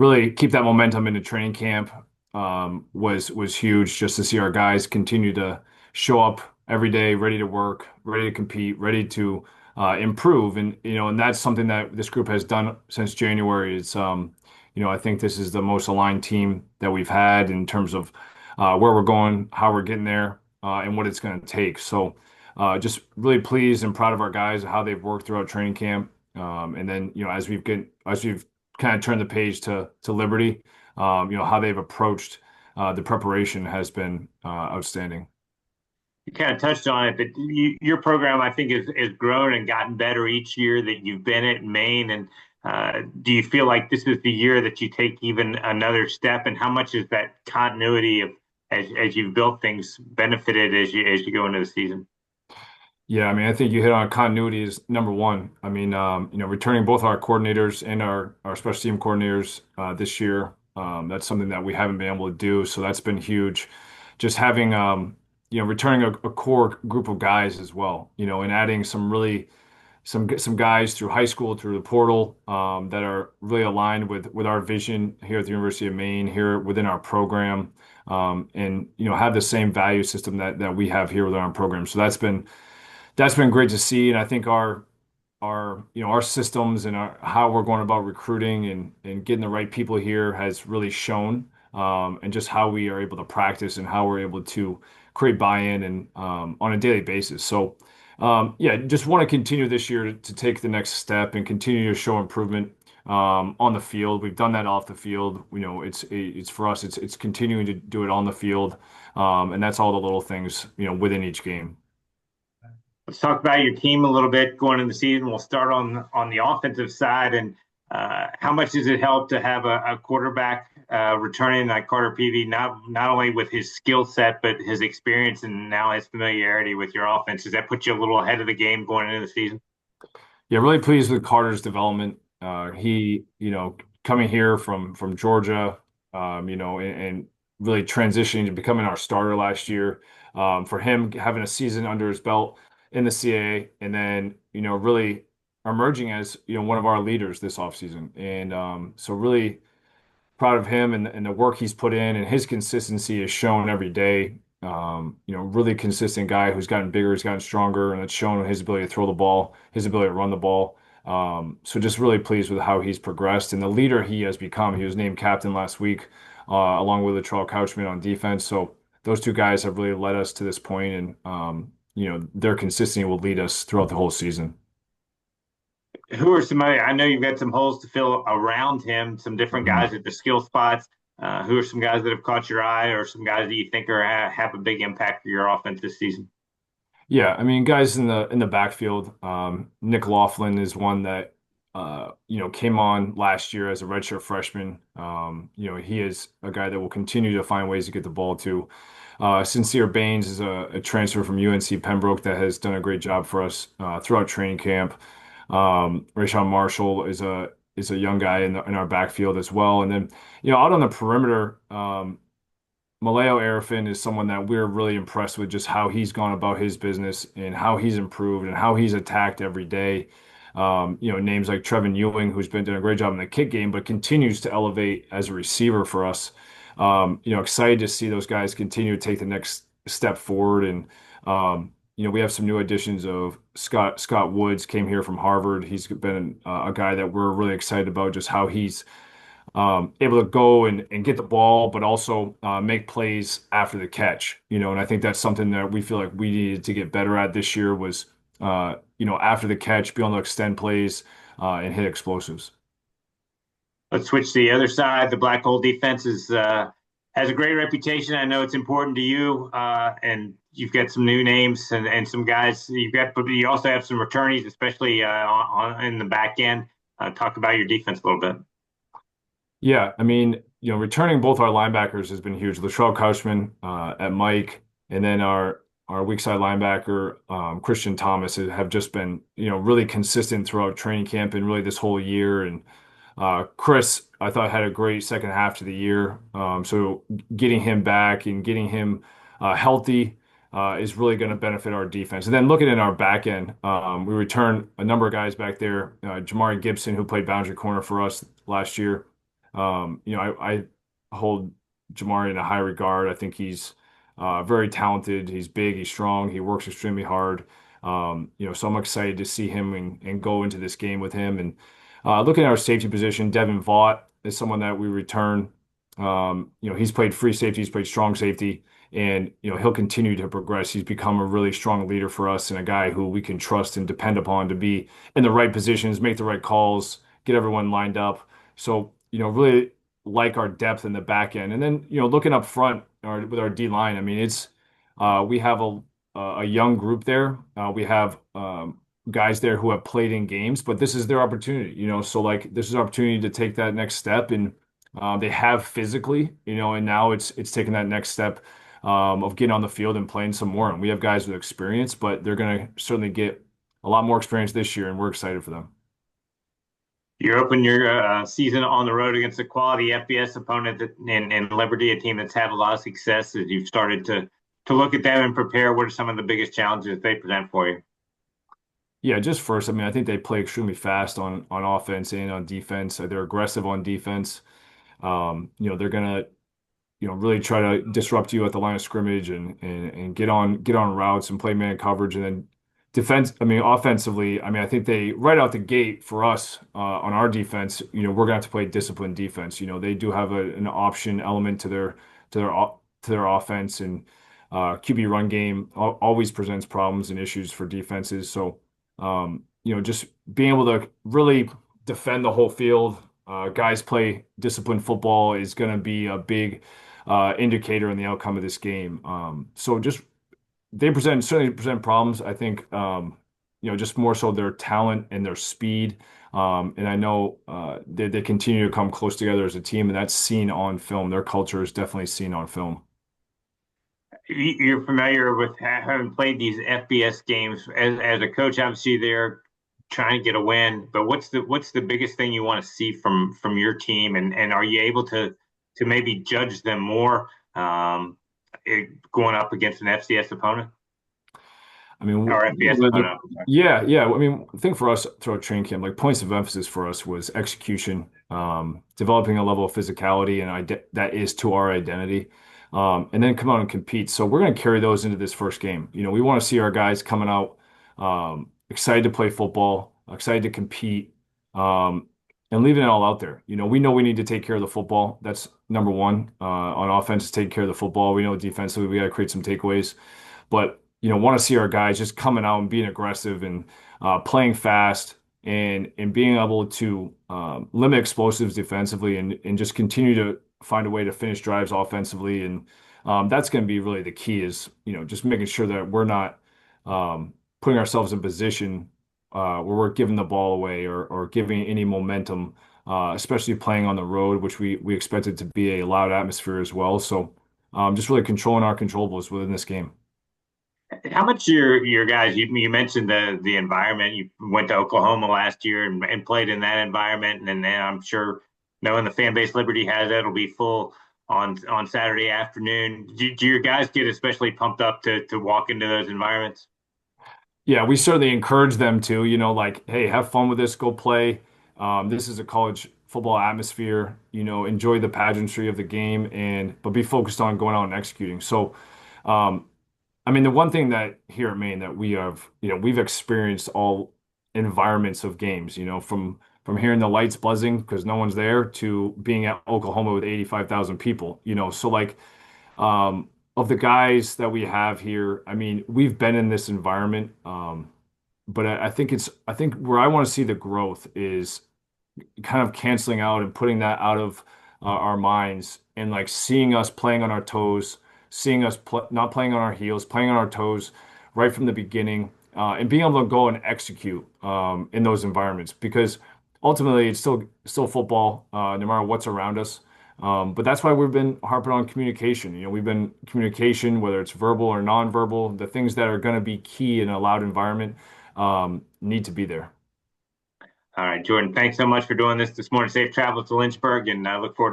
really keep that momentum into training camp was huge. Just to see our guys continue to show up every day, ready to work, ready to compete, ready to improve, and and that's something that this group has done since January. I think this is the most aligned team that we've had in terms of where we're going, how we're getting there, and what it's going to take. So, just really pleased and proud of our guys, how they've worked throughout training camp. And then, as we've kind of turned the page to Liberty, how they've approached the preparation has been outstanding. You kind of touched on it, but your program, I think, has grown and gotten better each year that you've been at Maine. And do you feel like this is the year that you take even another step? And how much is that continuity of as you've built things benefited as you go into the season? Yeah, I mean, I think you hit on continuity is number one. I mean, returning both our coordinators and our special team coordinators this year, that's something that we haven't been able to do. So that's been huge. Just having, returning a core group of guys as well, and adding some guys through high school, through the portal, that are really aligned with our vision here at the University of Maine, here within our program, and have the same value system that we have here within our program. So that's been great to see, and I think our systems and how we're going about recruiting and getting the right people here has really shown, and just how we are able to practice and how we're able to create buy-in and on a daily basis. So, yeah, just want to continue this year to take the next step and continue to show improvement on the field. We've done that off the field. It's for us. It's continuing to do it on the field, and that's all the little things within each game. Let's talk about your team a little bit going into the season. We'll start on the offensive side, and how much does it help to have a quarterback returning like Carter Peavy, not only with his skill set but his experience and now his familiarity with your offense? Does that put you a little ahead of the game going into the season? Yeah, really pleased with Carter's development. He, coming here from Georgia, and really transitioning to becoming our starter last year. For him, having a season under his belt in the CAA, and then really emerging as one of our leaders this offseason. And so really proud of him and the work he's put in, and his consistency is shown every day. Really consistent guy who's gotten bigger, he's gotten stronger, and it's shown his ability to throw the ball, his ability to run the ball. So just really pleased with how he's progressed and the leader he has become. He was named captain last week, along with Latrell Couchman on defense. So those two guys have really led us to this point, and their consistency will lead us throughout the whole season. Who are some other? I know you've got some holes to fill around him, some different Mhm. guys at the skill spots. Who are some guys that have caught your eye, or some guys that you think are have a big impact for your offense this season? Yeah, I mean, guys in the backfield, Nick Laughlin is one that came on last year as a redshirt freshman. He is a guy that will continue to find ways to get the ball to. Sincere Baines is a transfer from UNC Pembroke that has done a great job for us throughout training camp. Rashawn Marshall is a young guy in our backfield as well, and then out on the perimeter. Maleo Arafin is someone that we're really impressed with, just how he's gone about his business and how he's improved and how he's attacked every day. Names like Trevin Ewing, who's been doing a great job in the kick game, but continues to elevate as a receiver for us. Excited to see those guys continue to take the next step forward. And, we have some new additions of Scott Woods came here from Harvard. He's been a guy that we're really excited about, just how he's able to go and get the ball, but also make plays after the catch. And I think that's something that we feel like we needed to get better at this year was, after the catch, be able to extend plays and hit explosives. Let's switch to the other side. The Black Hole defense has a great reputation. I know it's important to you, and you've got some new names and some guys. But you also have some returnees, especially in the back end. Talk about your defense a little bit. Yeah, I mean, returning both our linebackers has been huge. Latrell Couchman at Mike, and then our weak side linebacker Christian Thomas have just been really consistent throughout training camp and really this whole year. And Chris, I thought had a great second half to the year. So getting him back and getting him healthy is really going to benefit our defense. And then looking at our back end, we returned a number of guys back there. Jamari Gibson, who played boundary corner for us last year. I hold Jamari in a high regard. I think he's very talented. He's big, he's strong, he works extremely hard. So I'm excited to see him and go into this game with him. And looking at our safety position, Devin Vaught is someone that we return. He's played free safety, he's played strong safety, and he'll continue to progress. He's become a really strong leader for us and a guy who we can trust and depend upon to be in the right positions, make the right calls, get everyone lined up. So, really like our depth in the back end. And then, looking up front with our D line, I mean, we have a young group there. We have guys there who have played in games, but this is their opportunity, So like this is an opportunity to take that next step, and they have physically, and now it's taking that next step of getting on the field and playing some more. And we have guys with experience, but they're going to certainly get a lot more experience this year, and we're excited for them. You open your season on the road against a quality FBS opponent in Liberty, a team that's had a lot of success. As you've started to look at them and prepare, what are some of the biggest challenges they present for you? Yeah, just first, I mean, I think they play extremely fast on offense and on defense. They're aggressive on defense. They're gonna really try to disrupt you at the line of scrimmage and get on routes and play man coverage. And then offensively, I mean, I think they right out the gate for us on our defense, we're gonna have to play disciplined defense. They do have an option element to their offense, and QB run game always presents problems and issues for defenses. So just being able to really defend the whole field, guys play disciplined football is going to be a big indicator in the outcome of this game. So just they certainly present problems. I think just more so their talent and their speed. And I know they continue to come close together as a team, and that's seen on film. Their culture is definitely seen on film. You're familiar with having played these FBS games as a coach. Obviously, they're trying to get a win, but what's the biggest thing you want to see from your team, and are you able to maybe judge them more going up against an FCS opponent I mean, or FBS opponent? I'm sorry. yeah, yeah. I mean, I think for us throughout training camp, like points of emphasis for us was execution, developing a level of physicality, and that is to our identity, and then come out and compete. So we're going to carry those into this first game. We want to see our guys coming out excited to play football, excited to compete, and leaving it all out there. We know we need to take care of the football. That's number one on offense, take care of the football. We know defensively we got to create some takeaways. But want to see our guys just coming out and being aggressive and playing fast and being able to limit explosives defensively and just continue to find a way to finish drives offensively. And that's going to be really the key is just making sure that we're not putting ourselves in position where we're giving the ball away or giving any momentum, especially playing on the road, which we expect it to be a loud atmosphere as well. So just really controlling our controllables within this game. How much your guys? You mentioned the environment. You went to Oklahoma last year and played in that environment, and then I'm sure knowing the fan base Liberty has, it'll be full on Saturday afternoon. Do your guys get especially pumped up to walk into those environments? Yeah, we certainly encourage them to, like, hey, have fun with this, go play. This is a college football atmosphere, enjoy the pageantry of the game but be focused on going out and executing. So, I mean, the one thing that here at Maine that we've experienced all environments of games, from hearing the lights buzzing because no one's there to being at Oklahoma with 85,000 people, So like, of the guys that we have here, I mean, we've been in this environment, but I think where I want to see the growth is kind of canceling out and putting that out of our minds and like seeing us playing on our toes, seeing us not playing on our heels, playing on our toes right from the beginning, and being able to go and execute in those environments because ultimately it's still football, no matter what's around us. But that's why we've been harping on communication. We've been communication, whether it's verbal or nonverbal, the things that are going to be key in a loud environment need to be there. All right, Jordan. Thanks so much for doing this morning. Safe travels to Lynchburg, and I look forward